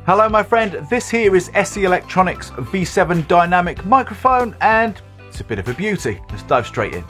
Hello my friend, this here is SE Electronics V7 dynamic microphone and it's a bit of a beauty. Let's dive straight in.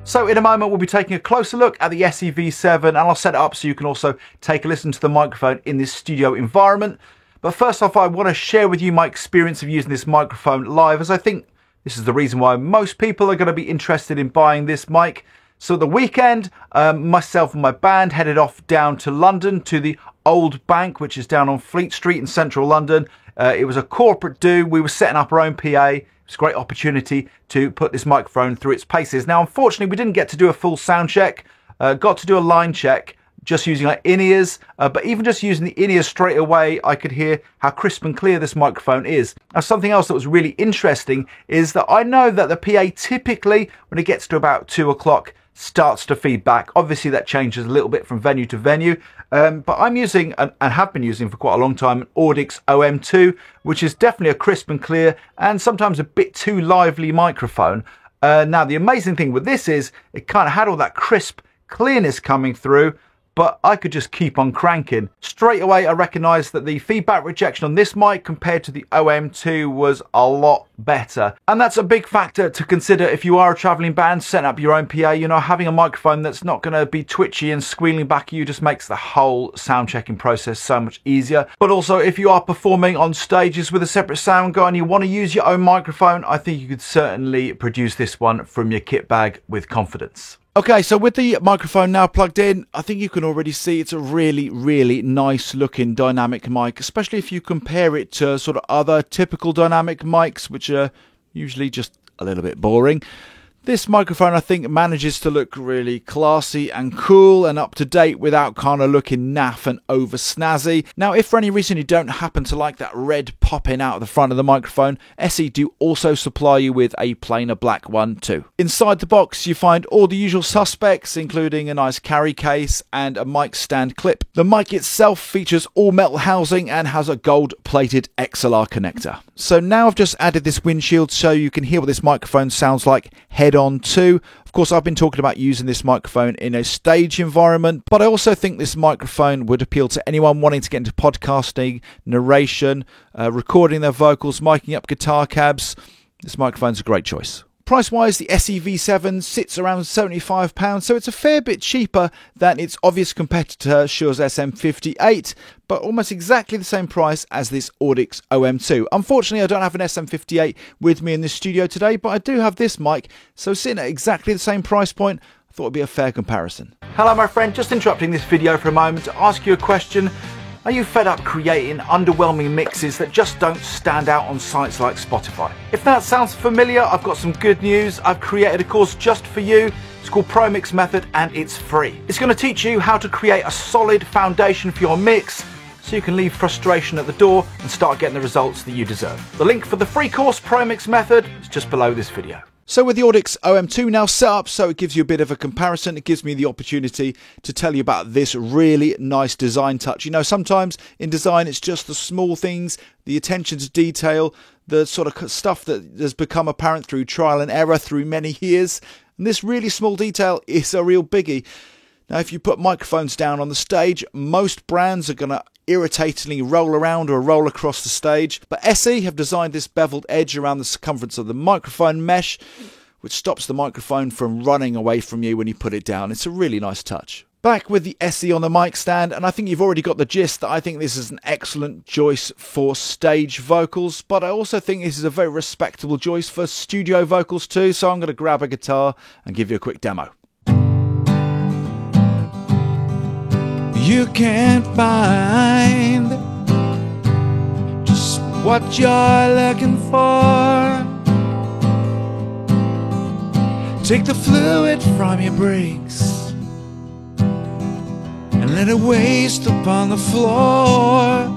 So in a moment we'll be taking a closer look at the SE V7 and I'll set it up so you can also take a listen to the microphone in this studio environment. But first off, I want to share with you my experience of using this microphone live, as I think this is the reason why most people are going to be interested in buying this mic. So at the weekend, myself and my band headed off down to London to the Old Bank, which is down on Fleet Street in central London. It was a corporate do. We were setting up our own PA. It's a great opportunity to put this microphone through its paces. Now, unfortunately, we didn't get to do a full sound check. Got to do a line check just using our in-ears. But even just using the in-ears straight away, I could hear how crisp and clear this microphone is. Now, something else that was really interesting is that I know that the PA typically, when it gets to about 2 o'clock, starts to feedback. Obviously, that changes a little bit from venue to venue. But I'm using, and have been using for quite a long time, an Audix OM2, which is definitely a crisp and clear and sometimes a bit too lively microphone. Now, the amazing thing with this is it kind of had all that crisp clearness coming through, but I could just keep on cranking. Straight away, I recognised that the feedback rejection on this mic compared to the OM2 was a lot better. And that's a big factor to consider if you are a travelling band, setting up your own PA. You know, having a microphone that's not going to be twitchy and squealing back at you just makes the whole sound checking process so much easier. But also, if you are performing on stages with a separate sound guy and you want to use your own microphone, I think you could certainly produce this one from your kit bag with confidence. Okay, so with the microphone now plugged in, I think you can already see it's a really, really nice looking dynamic mic, especially if you compare it to sort of other typical dynamic mics, which are usually just a little bit boring. This microphone, I think, manages to look really classy and cool and up to date without kind of looking naff and over snazzy. Now, if for any reason you don't happen to like that red popping out of the front of the microphone, SE do also supply you with a plainer black one too. Inside the box, you find all the usual suspects, including a nice carry case and a mic stand clip. The mic itself features all metal housing and has a gold-plated XLR connector. So now I've just added this windshield so you can hear what this microphone sounds like head-on too. Of course, I've been talking about using this microphone in a stage environment, but I also think this microphone would appeal to anyone wanting to get into podcasting, narration, recording their vocals, miking up guitar cabs. This microphone's a great choice. Price-wise, the SE V7 sits around £75, so it's a fair bit cheaper than its obvious competitor, Shure's SM58, but almost exactly the same price as this Audix OM2. Unfortunately, I don't have an SM58 with me in the studio today, but I do have this mic, so sitting at exactly the same price point, I thought it'd be a fair comparison. Hello, my friend, just interrupting this video for a moment to ask you a question. Are you fed up creating underwhelming mixes that just don't stand out on sites like Spotify? If that sounds familiar, I've got some good news. I've created a course just for you. It's called ProMix Method and it's free. It's going to teach you how to create a solid foundation for your mix so you can leave frustration at the door and start getting the results that you deserve. The link for the free course, ProMix Method, is just below this video. So with the Audix OM2 now set up, so it gives you a bit of a comparison. It gives me the opportunity to tell you about this really nice design touch. You know, sometimes in design it's just the small things, the attention to detail, the sort of stuff that has become apparent through trial and error through many years. And this really small detail is a real biggie. Now, if you put microphones down on the stage, most brands are going to irritatingly roll around or roll across the stage. But SE have designed this beveled edge around the circumference of the microphone mesh, which stops the microphone from running away from you when you put it down. It's a really nice touch. Back with the SE on the mic stand, and I think you've already got the gist that I think this is an excellent choice for stage vocals, but I also think this is a very respectable choice for studio vocals too, so I'm going to grab a guitar and give you a quick demo. You can't find just what you're looking for. Take the fluid from your brakes and let it waste upon the floor.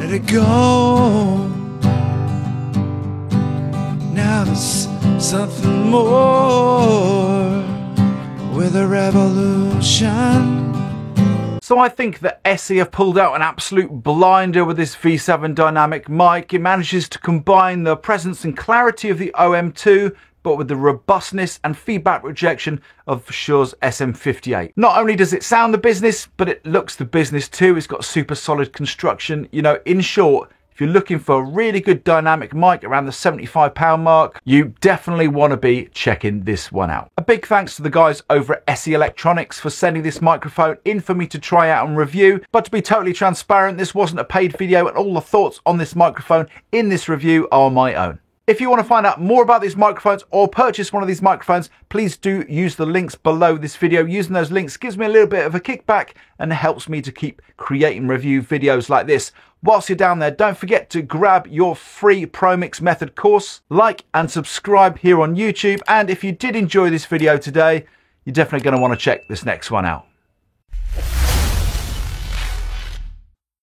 Let it go. Now there's something more with a revolution. So I think that SE have pulled out an absolute blinder with this V7 dynamic mic. It manages to combine the presence and clarity of the OM2 but with the robustness and feedback rejection of Shure's SM58. Not only does it sound the business, but it looks the business too. It's got super solid construction. You know, in short, if you're looking for a really good dynamic mic around the £75 mark, you definitely want to be checking this one out. A big thanks to the guys over at SE Electronics for sending this microphone in for me to try out and review. But to be totally transparent, this wasn't a paid video and all the thoughts on this microphone in this review are my own. If you want to find out more about these microphones or purchase one of these microphones, please do use the links below this video. Using those links gives me a little bit of a kickback and helps me to keep creating review videos like this. Whilst you're down there, don't forget to grab your free ProMix Method course, like and subscribe here on YouTube. And if you did enjoy this video today, you're definitely going to want to check this next one out.